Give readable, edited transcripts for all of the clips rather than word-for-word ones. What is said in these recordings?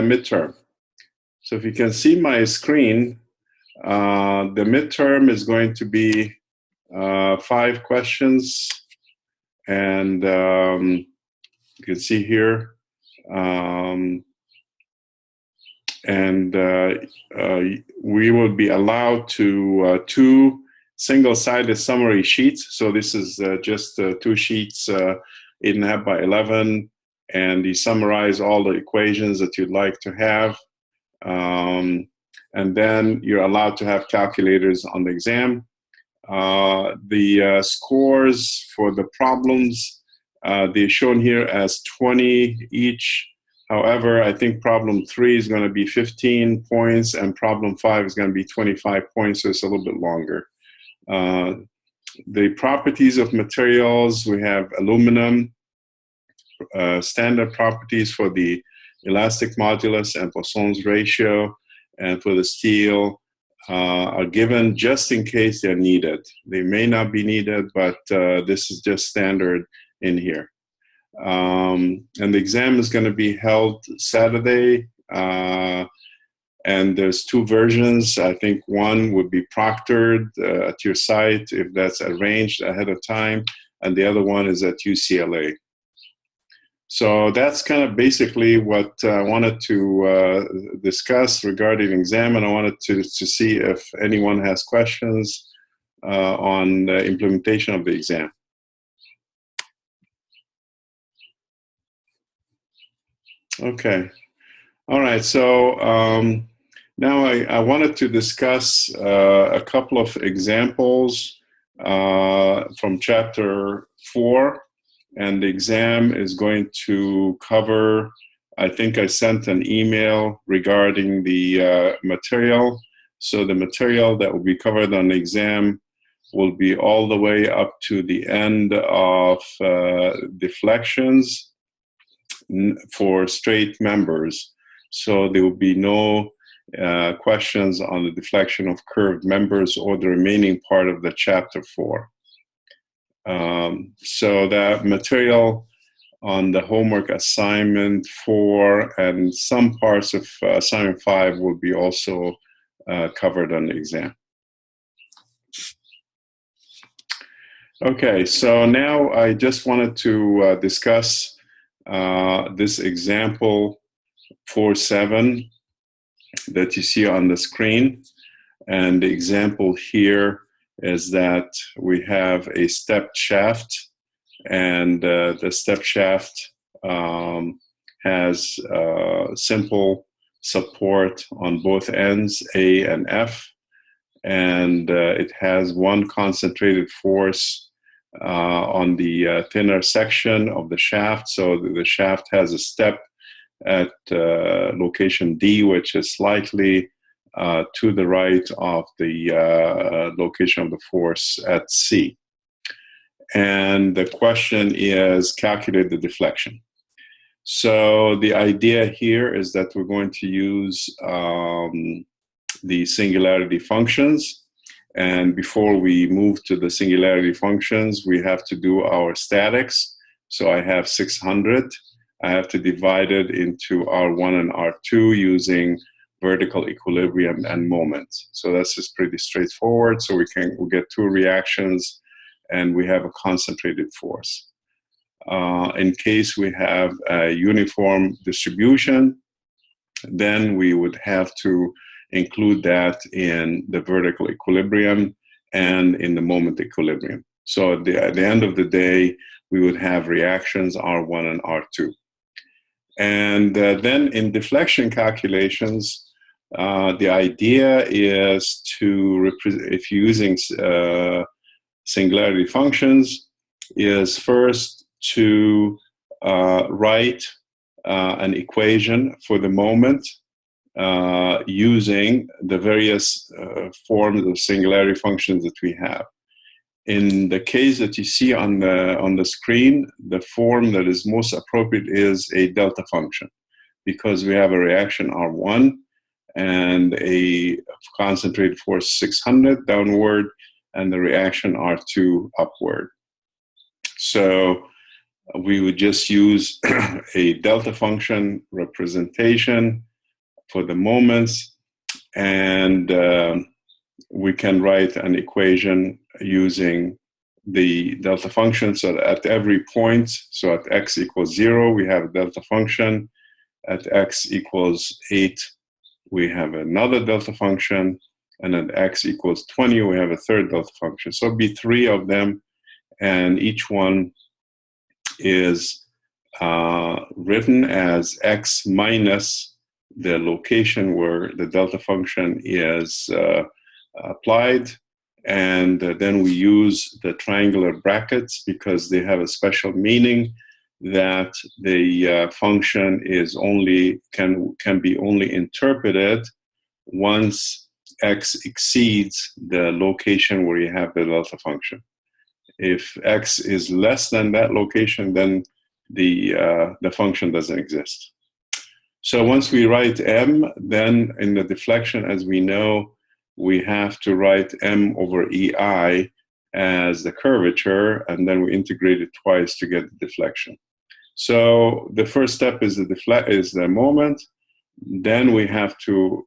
midterm. So if you can see my screen, the midterm is going to be 5 questions, and you can see here, we will be allowed to 2 single-sided summary sheets. So this is just 2 sheets, 8.5 by 11, and you summarize all the equations that you'd like to have. And then you're allowed to have calculators on the exam. The scores for the problems, they're shown here as 20 each. However, I think problem 3 is going to be 15 points, and problem 5 is going to be 25 points, so it's a little bit longer. The properties of materials, we have aluminum, standard properties for the elastic modulus and Poisson's ratio, and for the steel are given just in case they're needed. They may not be needed, but this is just standard in here. And the exam is going to be held Saturday, and there's 2 versions. I think one would be proctored at your site if that's arranged ahead of time, and the other one is at UCLA. So that's kind of basically what I wanted to discuss regarding the exam, and I wanted to see if anyone has questions on the implementation of the exam. Okay. All right. So now I wanted to discuss a couple of examples from chapter 4. And the exam is going to cover, I think I sent an email regarding the material. So the material that will be covered on the exam will be all the way up to the end of deflections for straight members. So there will be no questions on the deflection of curved members or the remaining part of the chapter 4. So that material on the homework assignment 4 and some parts of assignment 5 will be also covered on the exam. Okay, so now I just wanted to discuss this example 4.7 that you see on the screen. And the example here is that we have a stepped shaft, and the stepped shaft has simple support on both ends, A and F, and it has one concentrated force on the thinner section of the shaft. So the shaft has a step at location D, which is slightly to the right of the location of the force at C. And the question is calculate the deflection. So the idea here is that we're going to use the singularity functions. And before we move to the singularity functions, we have to do our statics. So I have 600. I have to divide it into R1 and R2 using vertical equilibrium and moment. So that's just pretty straightforward. So we'll get 2 reactions, and we have a concentrated force. In case we have a uniform distribution, then we would have to include that in the vertical equilibrium and in the moment equilibrium. So at the end of the day, we would have reactions R1 and R2. And then in deflection calculations, the idea is to represent, if you're using singularity functions, is first to write an equation for the moment using the various forms of singularity functions that we have. In the case that you see on the screen, the form that is most appropriate is a delta function, because we have a reaction R1 and a concentrated force 600 downward, and the reaction R2 upward. So we would just use a delta function representation for the moments, and we can write an equation using the delta function. So at every point, so at x equals 0, we have a delta function. At x equals 8, we have another delta function. And at x equals 20, we have a third delta function. So it'll be 3 of them, and each one is written as x minus the location where the delta function is applied. And then we use the triangular brackets because they have a special meaning, that the function is only can be only interpreted once x exceeds the location where you have the delta function. If x is less than that location, then the function doesn't exist. So once we write m, then in the deflection, as we know, we have to write m over ei as the curvature, and then we integrate it twice to get the deflection. So the first step is the moment. Then we have to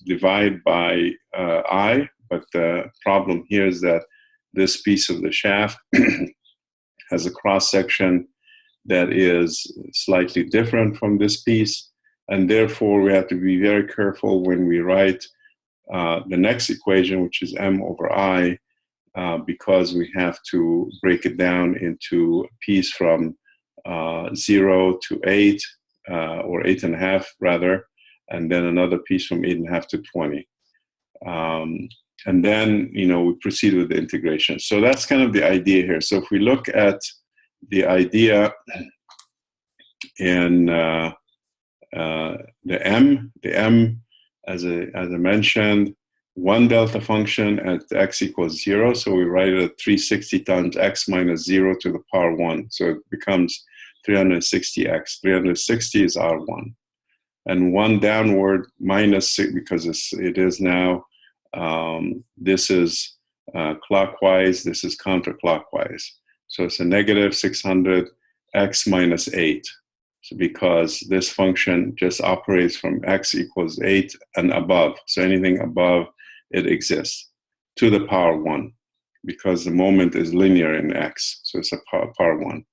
divide by I, but the problem here is that this piece of the shaft has a cross-section that is slightly different from this piece, and therefore we have to be very careful when we write the next equation, which is m over I, because we have to break it down into a piece from 0 to 8, or 8.5 rather, and then another piece from 8.5 to 20. And then, we proceed with the integration. So that's kind of the idea here. So if we look at the idea in the m, as I mentioned, one delta function at x equals 0. So we write it at 360 times x minus 0 to the power 1. So it becomes 360x. 360 is R1. And one downward minus 6, because it is now, this is clockwise, this is counterclockwise. So it's a negative 600 x minus 8. So because this function just operates from x equals 8 and above. So anything above it exists to the power 1, because the moment is linear in x. So it's a power 1.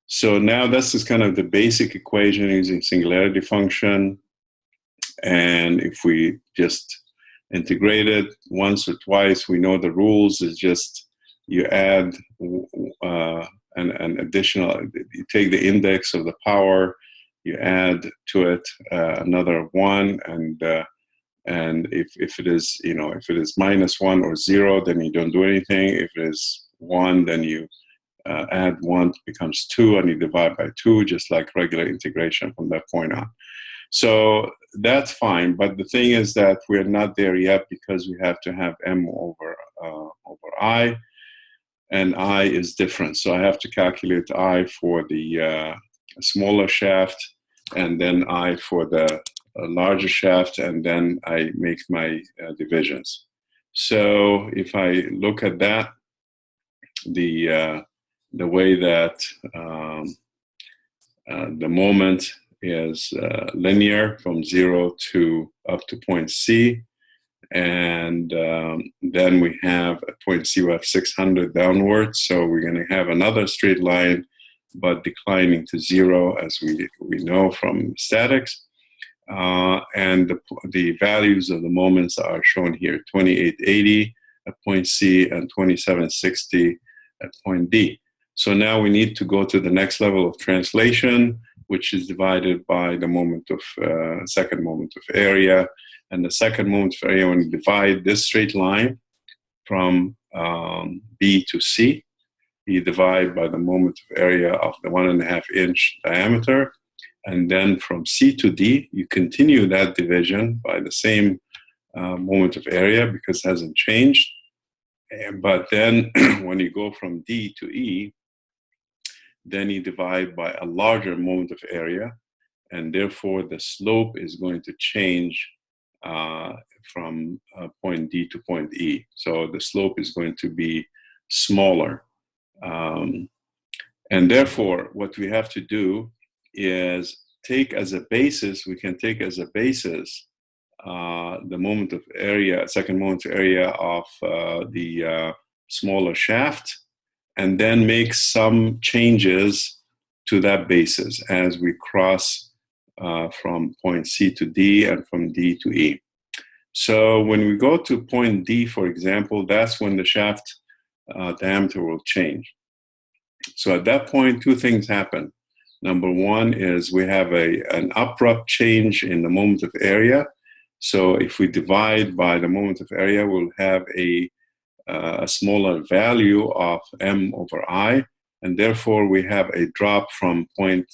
So now this is kind of the basic equation using singularity function. And if we just integrate it once or twice, we know the rules is just you add an additional, you take the index of the power, you add to it another 1, and if it is, if it is -1 or 0, then you don't do anything. If it is 1, then you add 1, becomes 2, and you divide by 2, just like regular integration from that point on. So that's fine, but the thing is that we're not there yet, because we have to have m over I, and I is different. So I have to calculate I for the smaller shaft, and then I for the larger shaft, and then I make my divisions. So if I look at that, the way that the moment is linear from 0 to up to point C, and then we have at point C we have 600 downwards, so we're going to have another straight line, but declining to 0, as we know from statics. And the values of the moments are shown here: 2880 at point C and 2760 at point D. So now we need to go to the next level of translation, which is divided by the moment of second moment of area. And the second moment of area, when you divide this straight line from B to C, you divide by the moment of area of the 1.5 inch diameter. And then from C to D, you continue that division by the same moment of area, because it hasn't changed. But then when you go from D to E, then you divide by a larger moment of area, and therefore the slope is going to change from point D to point E. So the slope is going to be smaller. And therefore, what we have to do is take as a basis, the moment of area, second moment of area of the smaller shaft, and then make some changes to that basis as we cross from point C to D and from D to E. So when we go to point D, for example, that's when the shaft diameter will change. So at that point, two things happen. Number one is we have an abrupt change in the moment of area. So if we divide by the moment of area, we'll have a smaller value of m over I, and therefore we have a drop from point,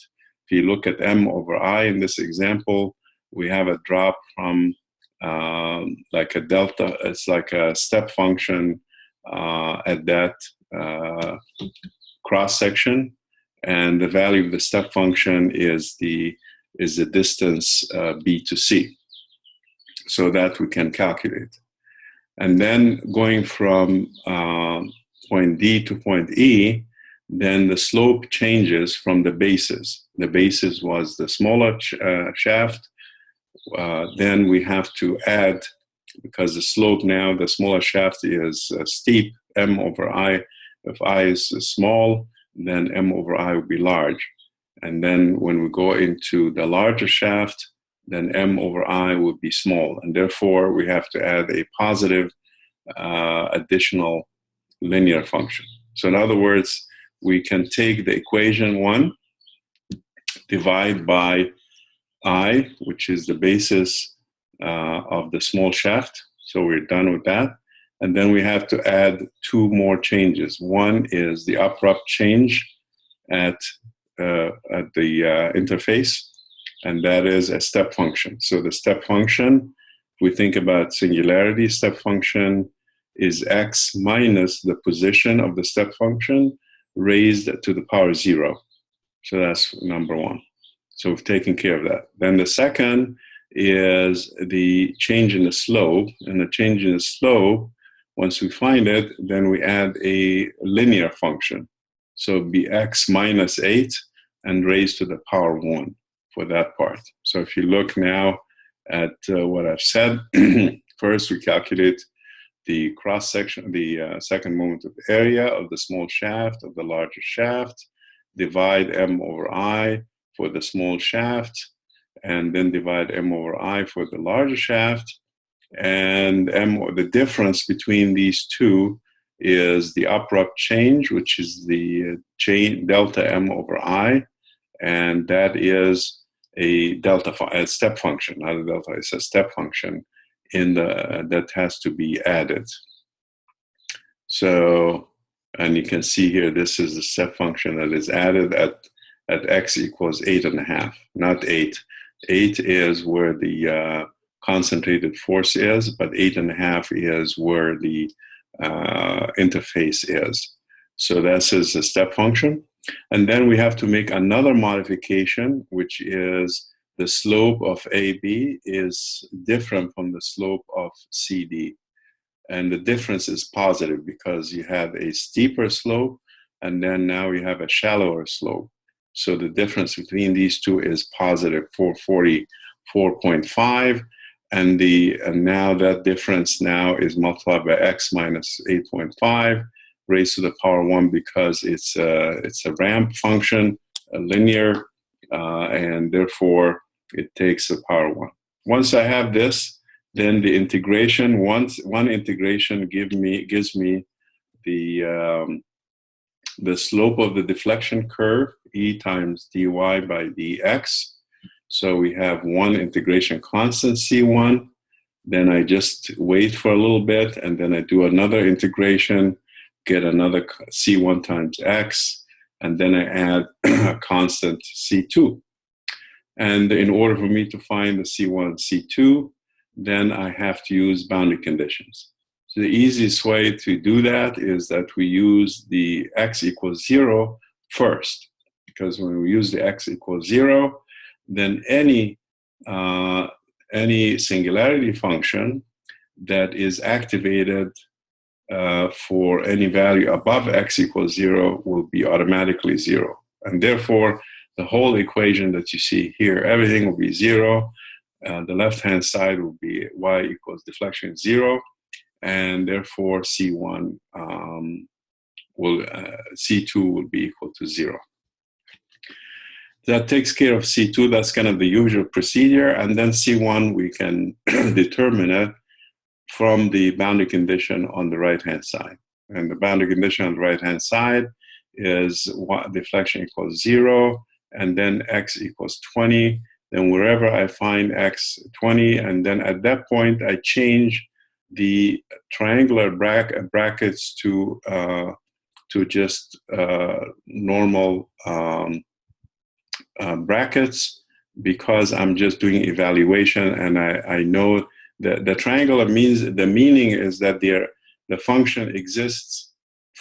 if you look at m over I in this example, we have a drop from like a delta, it's like a step function at that cross section, and the value of the step function is the distance b to c, so that we can calculate. And then going from point D to point E, then the slope changes from the bases. The bases was the smaller shaft. Then we have to add, because the slope now, the smaller shaft is steep, m over I. If I is small, then m over I will be large. And then when we go into the larger shaft, then m over I would be small. And therefore, we have to add a positive additional linear function. So in other words, we can take the equation 1, divide by I, which is the basis of the small shaft. So we're done with that. And then we have to add two more changes. One is the abrupt change at the interface, and that is a step function. So the step function, if we think about singularity, step function is x minus the position of the step function raised to the power 0. So that's number one. So we've taken care of that. Then the second is the change in the slope. And the change in the slope, once we find it, then we add a linear function. So it'd be x minus 8 and raised to the power 1 for that part. So if you look now at what I've said, first we calculate the cross section, the second moment of area of the small shaft, of the larger shaft, divide m over I for the small shaft, and then divide m over I for the larger shaft. And the difference between these two is the abrupt change, which is the delta m over I, and that is a step function, not a delta, it's a step function that has to be added. So, and you can see here, this is the step function that is added at x equals 8.5, not 8. 8 is where the concentrated force is, but 8.5 is where the interface is. So this is a step function. And then we have to make another modification, which is the slope of AB is different from the slope of CD. And the difference is positive because you have a steeper slope, and then now you have a shallower slope. So the difference between these two is positive 444.5. And now that difference now is multiplied by x minus 8.5 raised to the power 1 because it's a ramp function, a linear, and therefore it takes the power 1. Once I have this, then the integration, one integration gives me the slope of the deflection curve, E times dy by dx. So we have one integration constant, C1. Then I just wait for a little bit, and then I do another integration, get another C1 times x, and then I add a constant C2. And in order for me to find the C1 and C2, then I have to use boundary conditions. So the easiest way to do that is that we use the x equals 0 first, because when we use the x equals 0, then any singularity function that is activated for any value above x equals 0 will be automatically 0. And therefore, the whole equation that you see here, everything will be 0. The left-hand side will be y equals deflection 0, and therefore C1 C2 will be equal to 0. That takes care of C2. That's kind of the usual procedure. And then C1, we can determine it from the boundary condition on the right-hand side. And the boundary condition on the right-hand side is deflection equals 0, and then x equals 20. Then wherever I find x 20, and then at that point, I change the triangular brackets to just normal brackets, because I'm just doing evaluation, and I know that the triangular means, the meaning is that the function exists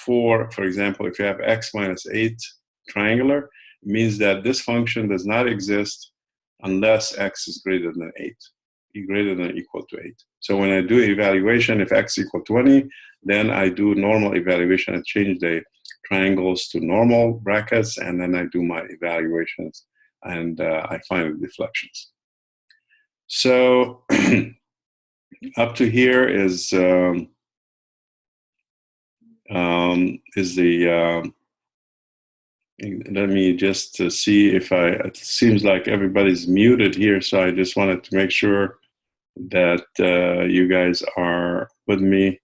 for example, if you have x minus 8 triangular, it means that this function does not exist unless x is greater than 8, greater than or equal to 8. So when I do evaluation, if x equal 20, then I do normal evaluation and change the triangles to normal brackets, and then I do my evaluations, and I find the deflections. So up to here is the let me just see if it seems like everybody's muted here, so I just wanted to make sure that you guys are with me.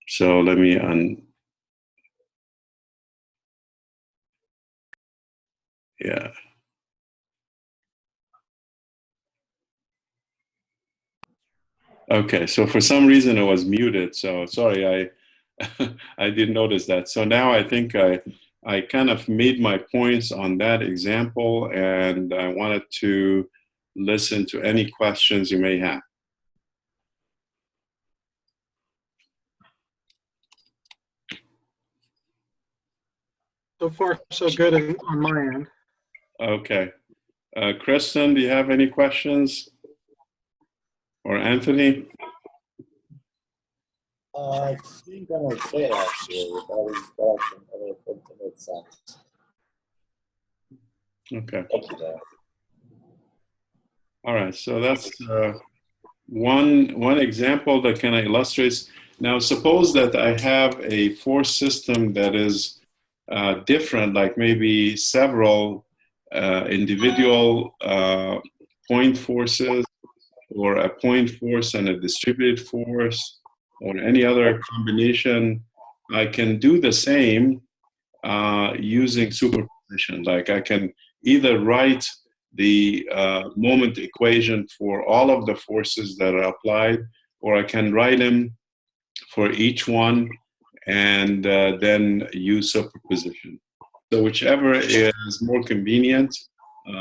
So let me yeah. Okay, so for some reason it was muted, so sorry, I I didn't notice that. So now I think I kind of made my points on that example, and I wanted to listen to any questions you may have. So far, so good on my end. Okay. Kristen, do you have any questions? Or Anthony? I think I'm okay, actually, with all these questions. I mean, it makes sense. Okay. Thank you, Dan. All right, so that's one example that kind of illustrates. Now, suppose that I have a force system that is different, like maybe several individual point forces, or a point force and a distributed force, or any other combination. I can do the same using superposition. Like I can either write the moment equation for all of the forces that are applied, or I can write them for each one and then use superposition. So whichever is more convenient,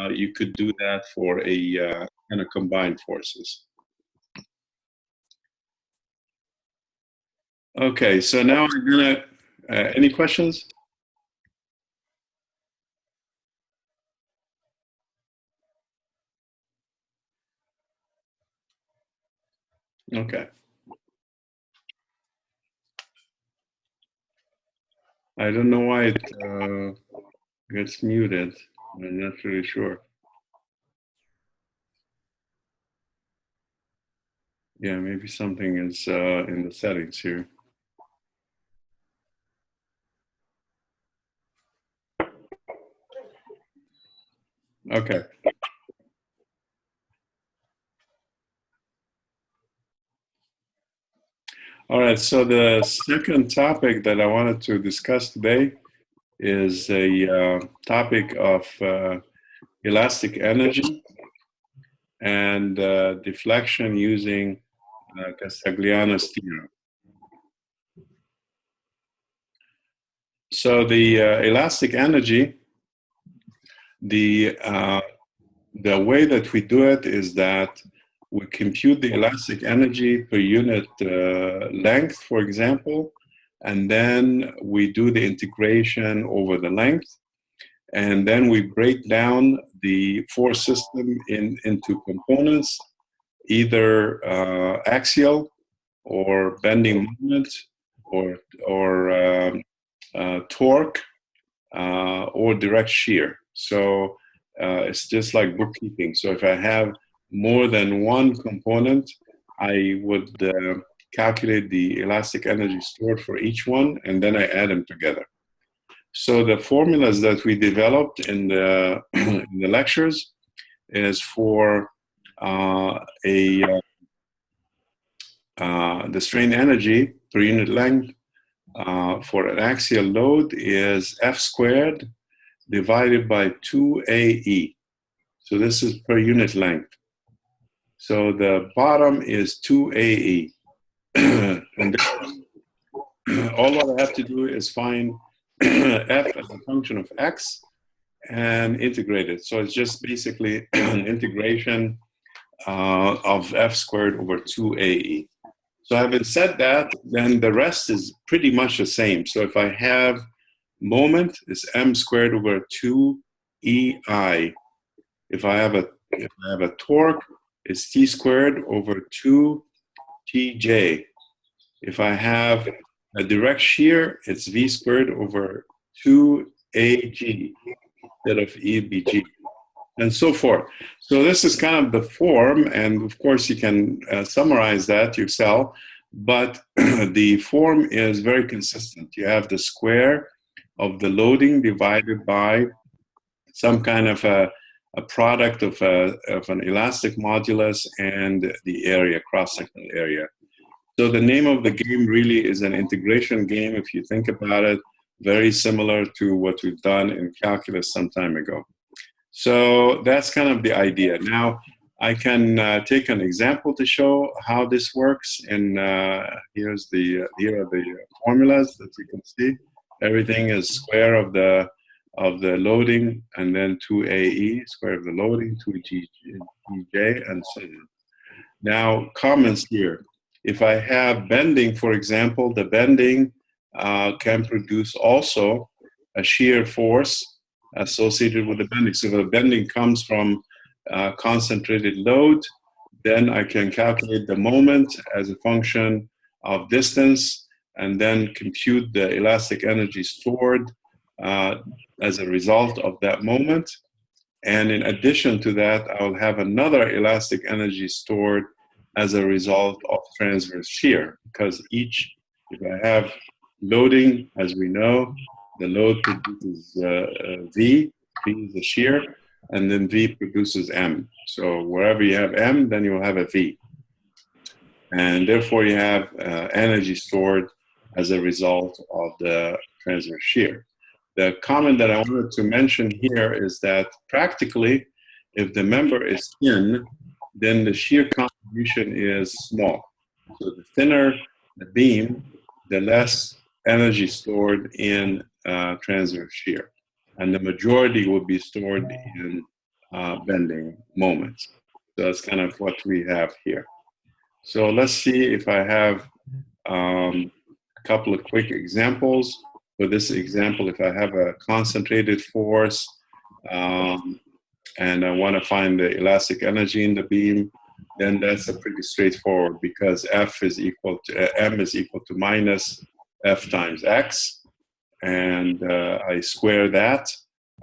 you could do that for a kind of combined forces. Okay, so now I'm gonna, any questions? Okay. I don't know why it gets muted. I'm not really sure. Yeah, maybe something is in the settings here. Okay. All right, so the second topic that I wanted to discuss today is a topic of elastic energy and deflection using Castigliano's theorem. So the elastic energy, the way that we do it is that we compute the elastic energy per unit length, for example, and then we do the integration over the length, and then we break down the force system into components, either axial or bending moment or torque or direct shear. So it's just like bookkeeping. So if I have more than one component, I would calculate the elastic energy stored for each one, and then I add them together. So the formulas that we developed in the in the lectures is for the strain energy per unit length for an axial load is F squared divided by 2AE. So this is per unit length. So the bottom is 2AE. And all what I have to do is find F as a function of X and integrate it. So it's just basically an integration of F squared over 2AE. So having said that, then the rest is pretty much the same. So if I have moment, it's M squared over 2EI. If I have a torque, it's T squared over 2TJ. If I have a direct shear, it's V squared over 2AG instead of EBG, and so forth. So this is kind of the form, and of course you can summarize that yourself, but the form is very consistent. You have the square of the loading divided by some kind of a product of an elastic modulus and the area, cross-sectional area. So the name of the game really is an integration game, if you think about it, very similar to what we've done in calculus some time ago. So that's kind of the idea. Now, I can take an example to show how this works. And here are the formulas that you can see. Everything is square of the loading, and then 2AE, square of the loading, 2GJ, and so on. Now, comments here. If I have bending, for example, the bending can produce also a shear force associated with the bending. So if the bending comes from concentrated load, then I can calculate the moment as a function of distance and then compute the elastic energy stored as a result of that moment. And in addition to that, I'll have another elastic energy stored as a result of transverse shear, because if I have loading, as we know, the load produces V is the shear, and then V produces M. So wherever you have M, then you'll have a V. And therefore you have energy stored as a result of the transverse shear. The comment that I wanted to mention here is that practically, if the member is thin, then the shear contribution is small. So the thinner the beam, the less energy stored in transverse shear. And the majority will be stored in bending moments. So that's kind of what we have here. So let's see if I have a couple of quick examples. For this example, if I have a concentrated force and I want to find the elastic energy in the beam, then that's a pretty straightforward, because M is equal to minus F times X, and I square that,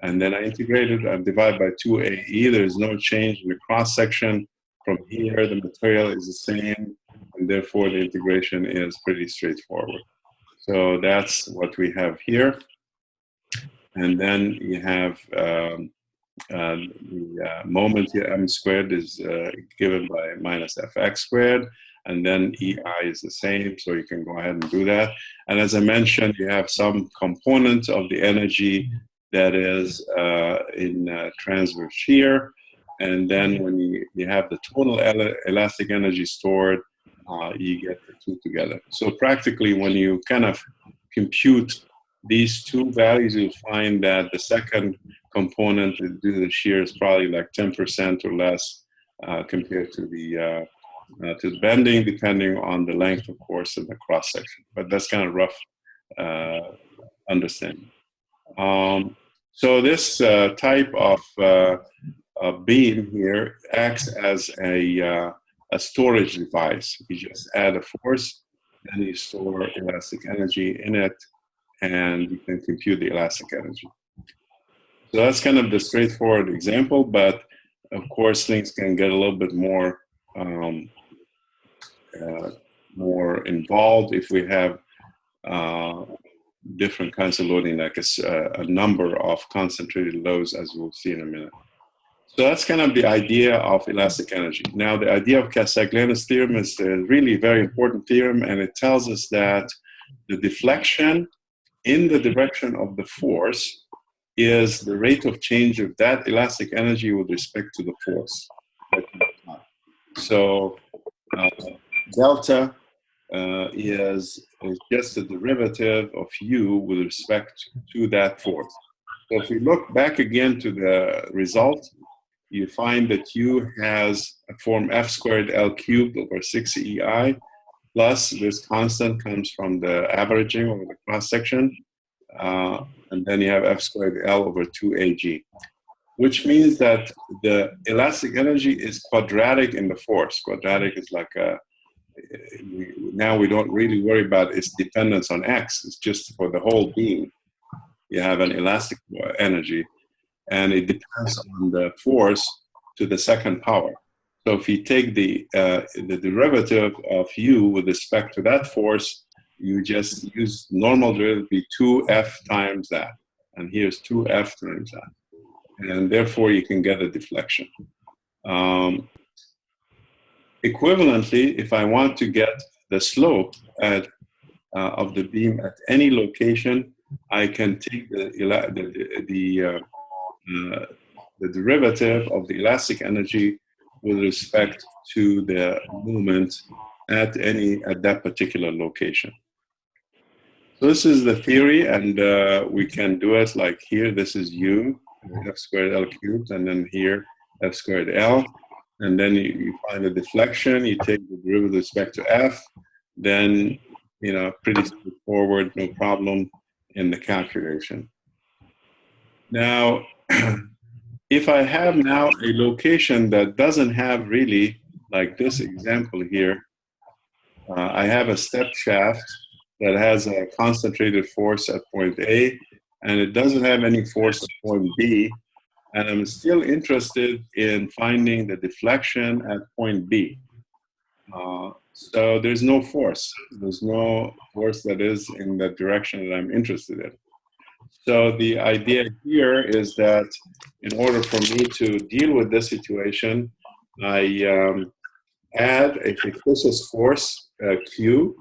and then I integrate it and divide by 2AE. There's no change in the cross section. From here, the material is the same, and therefore the integration is pretty straightforward. So that's what we have here. And then you have the moment here, M squared is given by minus Fx squared, and then EI is the same, so you can go ahead and do that. And as I mentioned, you have some component of the energy that is in transverse shear, and then when you have the total elastic energy stored, you get the two together. So practically, when you kind of compute these two values, you'll find that the second component due to the shear is probably like 10% or less compared to the bending, depending on the length, of course, and the cross section. But that's kind of rough understanding. So this type of beam here acts as a storage device. You just add a force, and you store elastic energy in it, and you can compute the elastic energy. So that's kind of the straightforward example, but of course things can get a little bit more more involved if we have different kinds of loading, like a number of concentrated loads, as we'll see in a minute. So that's kind of the idea of elastic energy. Now, the idea of Casagliano's theorem is a really very important theorem, and it tells us that the deflection in the direction of the force is the rate of change of that elastic energy with respect to the force. So delta is just the derivative of u with respect to that force. So if we look back again to the result, you find that u has a form f squared L cubed over 6EI, plus this constant comes from the averaging over the cross section, and then you have f squared L over 2AG, which means that the elastic energy is quadratic in the force. Quadratic is like now we don't really worry about its dependence on x. It's just for the whole beam. You have an elastic energy, and it depends on the force to the second power. So if you take the derivative of u with respect to that force, you just use normal derivative, be 2f times that. And here's 2f times that. And therefore, you can get a deflection. Equivalently, if I want to get the slope of the beam at any location, I can take the derivative of the elastic energy with respect to the moment at that particular location. So this is the theory, and we can do it like here. This is u, f squared L cubed, and then here f squared L. And then you find the deflection, you take the derivative with respect to f, then, pretty straightforward, no problem in the calculation. Now, if I have now a location that doesn't have really, like this example here, I have a step shaft that has a concentrated force at point A, and it doesn't have any force at point B, and I'm still interested in finding the deflection at point B. So there's no force. There's no force that is in the direction that I'm interested in. So the idea here is that in order for me to deal with this situation, I add a fictitious force, Q,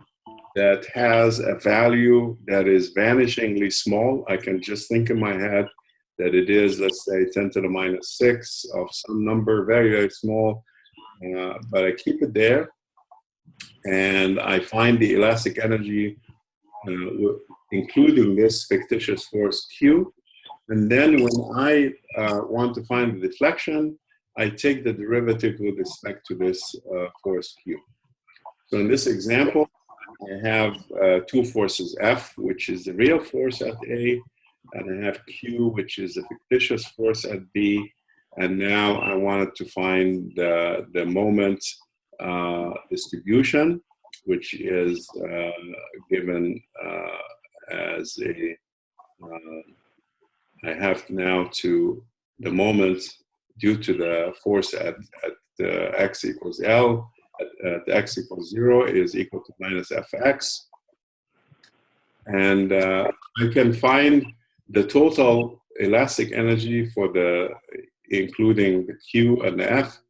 that has a value that is vanishingly small. I can just think in my head that it is, let's say, 10 to the minus 6 of some number, very, very small, but I keep it there, and I find the elastic energy, including this fictitious force Q, and then when I want to find the deflection, I take the derivative with respect to this force Q. So in this example, I have two forces, F, which is the real force at A, and I have Q, which is a fictitious force at B, and now I wanted to find the moment distribution, which is given as a, I have now to the moment due to the force at x equals L, at x equals 0 is equal to minus Fx. And I can find the total elastic energy for including the Q and the F,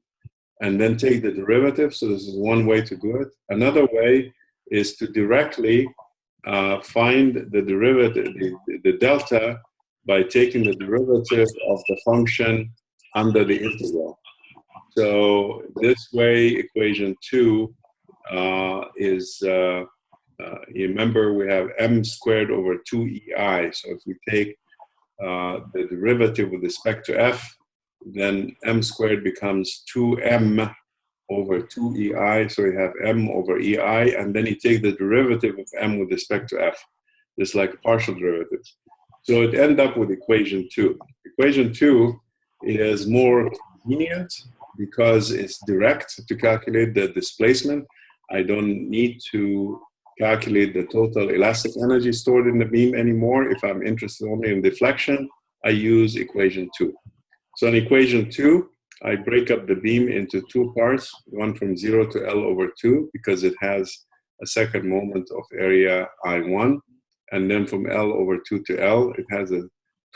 and then take the derivative. So this is one way to do it. Another way is to directly find the derivative, the delta, by taking the derivative of the function under the integral. So this way, equation 2 is, you remember we have m squared over 2EI. So if we take the derivative with respect to f, then m squared becomes 2m over 2EI. So we have m over EI, and then you take the derivative of m with respect to f, just like partial derivatives. So it ends up with equation 2. Equation 2 is more convenient because it's direct to calculate the displacement. I don't need to calculate the total elastic energy stored in the beam anymore. If I'm interested only in deflection, I use equation 2. So in equation 2, I break up the beam into two parts, one from 0 to L over 2, because it has a second moment of area I1. And then from L over 2 to L, it has a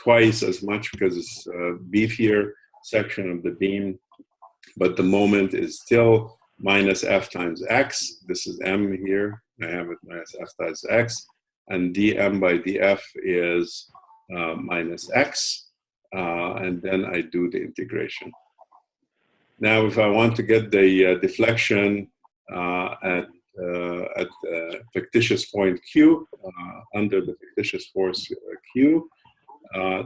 twice as much because it's a beefier section of the beam, but the moment is still minus F times X. This is M here. I have it minus F times X. And dm by df is minus X. And then I do the integration. Now, if I want to get the deflection at fictitious point Q, under the fictitious force Q,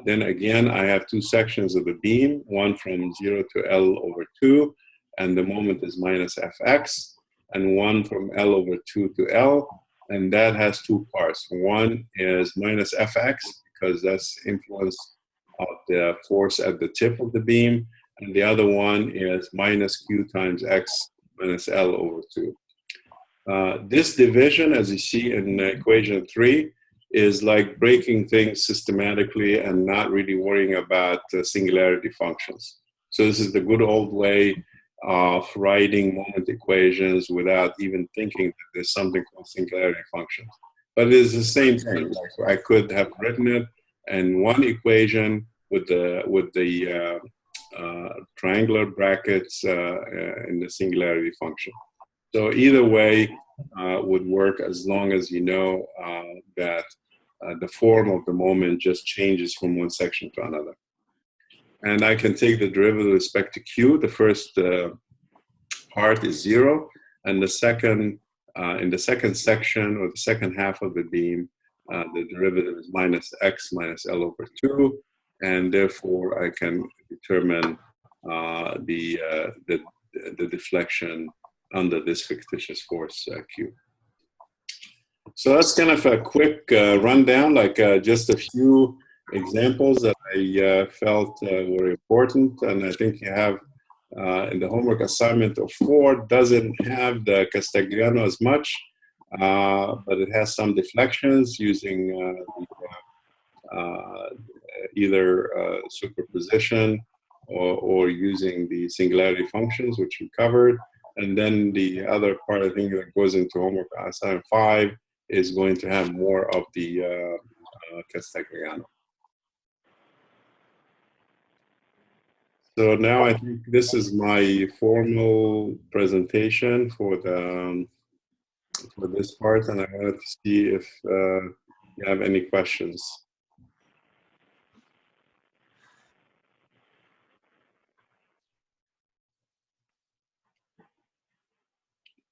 then again, I have two sections of the beam, one from 0 to L over 2, and the moment is minus Fx, and one from L over 2 to L, and that has two parts. One is minus Fx, because that's influence of the force at the tip of the beam, and the other one is minus Q times X minus L over 2. This division, as you see in equation 3, is like breaking things systematically and not really worrying about singularity functions. So this is the good old way of writing moment equations without even thinking that there's something called singularity functions. But it is the same thing. Like I could have written it in one equation with the triangular brackets in the singularity function. So either way would work as long as you know that the form of the moment just changes from one section to another. And I can take the derivative with respect to Q. The first part is 0, and the second, in the second section or the second half of the beam, the derivative is minus X minus L over 2, and therefore I can determine the deflection under this fictitious force Q. So that's kind of a quick rundown, like just a few examples that I felt were important, and I think you have in the homework assignment of 4 doesn't have the Castigliano as much, but it has some deflections using either superposition or using the singularity functions, which we covered. And then the other part, I think, that goes into homework assignment 5 is going to have more of the Castigliano. So now I think this is my formal presentation for the for this part, and I wanted to see if you have any questions.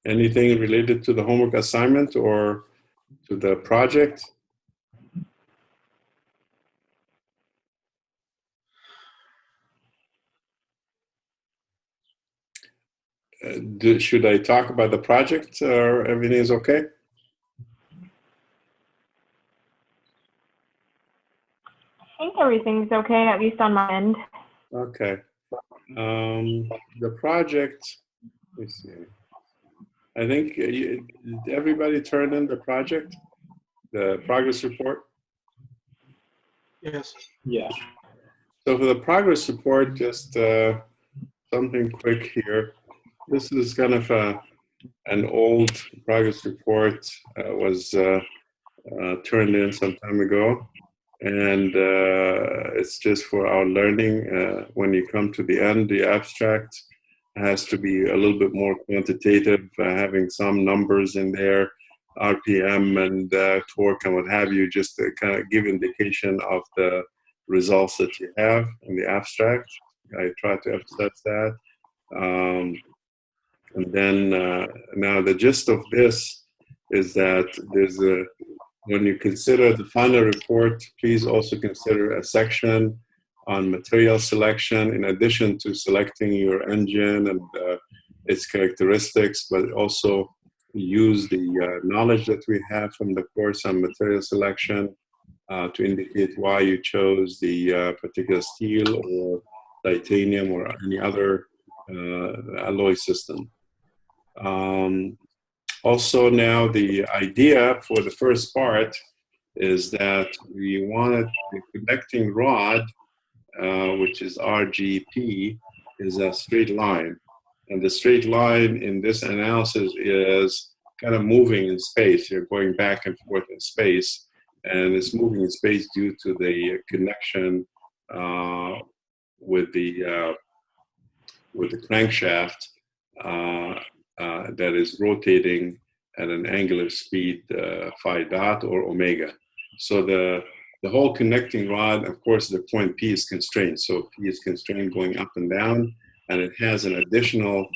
Anything related to the homework assignment or to the project? Should I talk about the project or everything is okay? I think everything's okay, at least on my end. Okay. The project, let's see. I think did everybody turn in the project, the progress report? Yes. Yeah. So for the progress report, just something quick here. This is kind of an old progress report, was turned in some time ago. And it's just for our learning. When you come to the end, the abstract has to be a little bit more quantitative, having some numbers in there, RPM and torque and what have you, just to kind of give indication of the results that you have in the abstract. I try to emphasize that. And then now the gist of this is that there's when you consider the final report, please also consider a section on material selection, in addition to selecting your engine and its characteristics, but also use the knowledge that we have from the course on material selection to indicate why you chose the particular steel or titanium or any other alloy system. Also now the idea for the first part is that we wanted the connecting rod, which is RGP, is a straight line. And the straight line in this analysis is kind of moving in space. You're going back and forth in space, and it's moving in space due to the connection with the crankshaft that is rotating at an angular speed phi dot or omega. So the whole connecting rod, of course, the point P is constrained. So P is constrained going up and down, and it has an additional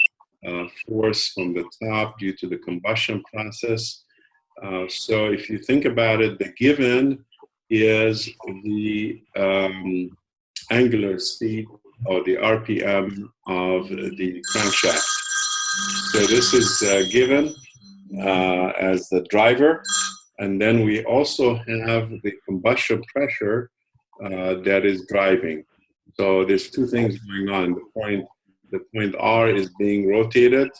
force from the top due to the combustion process. So if you think about it, the given is the angular speed or the RPM of the crankshaft. So this is given as the driver. And then we also have the combustion pressure that is driving. So there's two things going on. The point R is being rotated,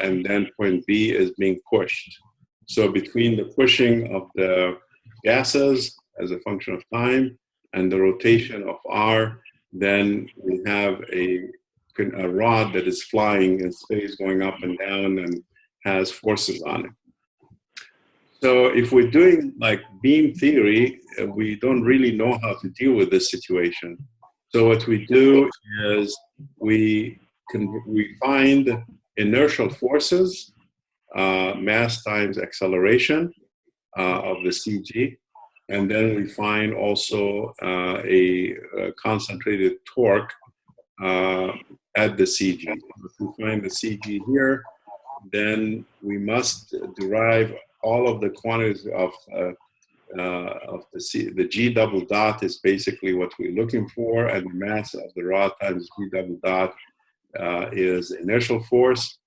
and then point B is being pushed. So between the pushing of the gases as a function of time and the rotation of R, then we have a rod that is flying in space, going up and down, and has forces on it. So if we're doing like beam theory, we don't really know how to deal with this situation. So what we do is we find inertial forces, mass times acceleration of the CG, and then we find also a concentrated torque at the CG. If we find the CG here, then we must derive all of the quantities of the G double dot is basically what we're looking for, and the mass of the rod times G double dot is inertial force.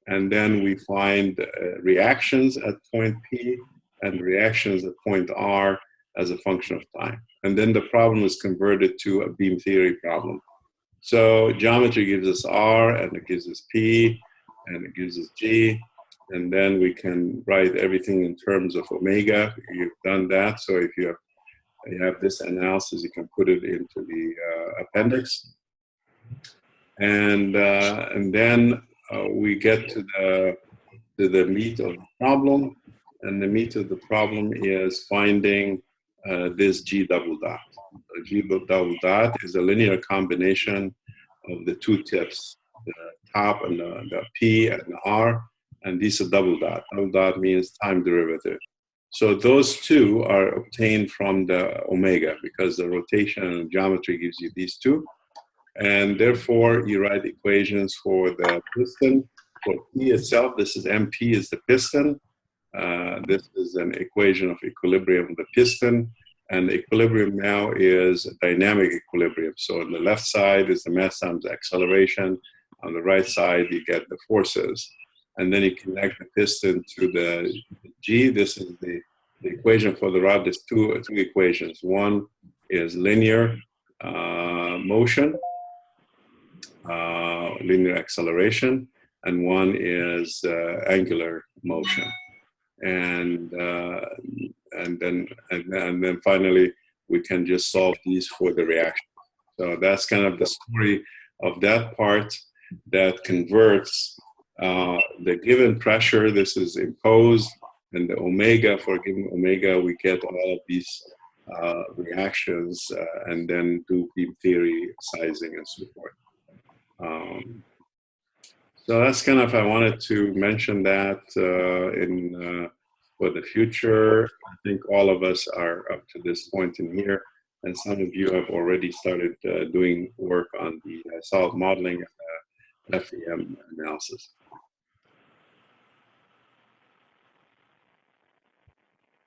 And then we find reactions at point P and reactions at point R as a function of time. And then the problem is converted to a beam theory problem. So geometry gives us R, and it gives us P, and it gives us G. And then we can write everything in terms of omega. You've done that. So if you have this analysis, you can put it into the appendix. And then we get to the meat of the problem. And the meat of the problem is finding this G double dot. The G double dot is a linear combination of the two tips, the top and the P and the R. And these are double dot. Double dot means time derivative. So those two are obtained from the omega because the rotation and geometry gives you these two. And therefore, you write equations for the piston. For P itself, this is MP is the piston. This is an equation of equilibrium of the piston. And the equilibrium now is dynamic equilibrium. So on the left side is the mass times acceleration. On the right side, you get the forces. And then you connect the piston to the G. This is the equation for the rod. There's two equations. One is linear motion, linear acceleration, and one is angular motion. And then finally, we can just solve these for the reaction. So that's kind of the story of that part that converts the given pressure. This is imposed, and the omega, for given omega, we get all of these reactions and then do beam theory sizing and so forth. So that's kind of, I wanted to mention that for the future. I think all of us are up to this point in here, and some of you have already started doing work on the solid modeling and FEM analysis.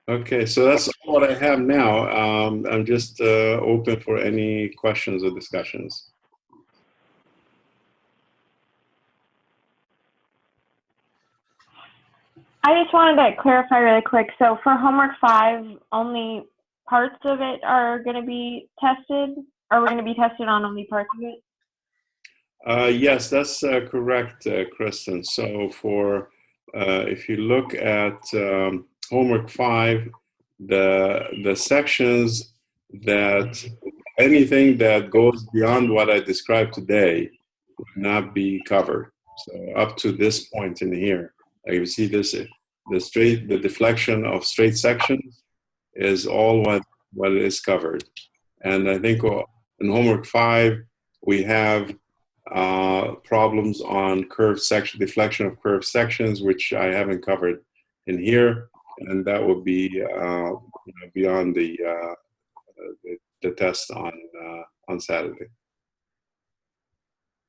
Okay, so that's all what I have now. I'm just open for any questions or discussions. I just wanted to clarify really quick. So for homework 5, only parts of it are going to be tested, or we're going to be tested on only parts of it? Yes, that's correct, Kristen. So for if you look at homework 5, the sections that anything that goes beyond what I described today would not be covered. So up to this point in here, like you see this, the deflection of straight sections is all what is covered. And I think in homework 5, we have problems on curved section, deflection of curved sections, which I haven't covered in here, and that would be beyond the test on Saturday.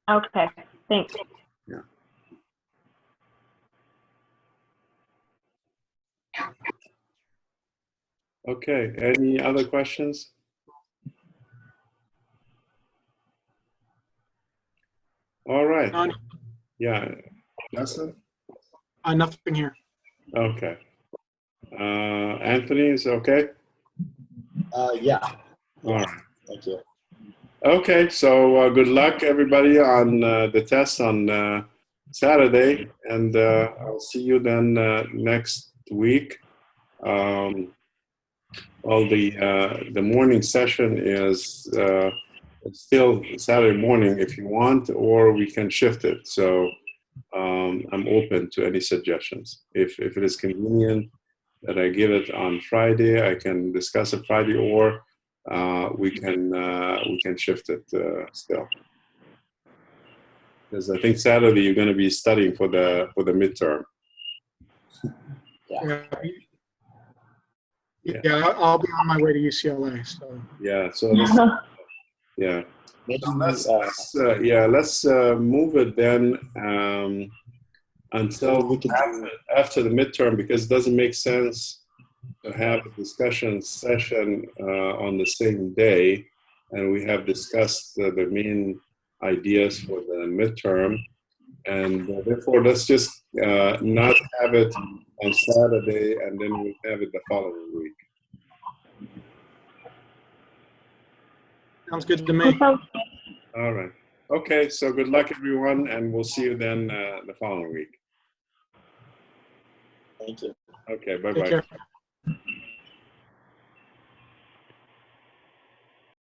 Okay, thanks. Yeah. Okay. Any other questions? All right. None. Yeah. Justin? Nothing here. Okay. Anthony is okay? Yeah. All right. Thank you. Okay, so good luck, everybody, on the test on Saturday, and I'll see you then next week. Well, the morning session is still Saturday morning if you want, or we can shift it. So I'm open to any suggestions. If it is convenient that I give it on Friday, I can discuss it Friday, or we can shift it still. Because I think Saturday you're going to be studying for the midterm. Yeah. Yeah, I'll be on my way to UCLA. So Yeah. So let's, yeah. Maybe, Let's move it then until we could do, after the midterm, because it doesn't make sense to have a discussion session on the same day, and we have discussed the main ideas for the midterm, and therefore let's just not have it on Saturday, and then we'll have it the following week. sounds good to me. All right. Okay, so good luck, everyone, and we'll see you then the following week. thank you. Okay, Take bye-bye. care.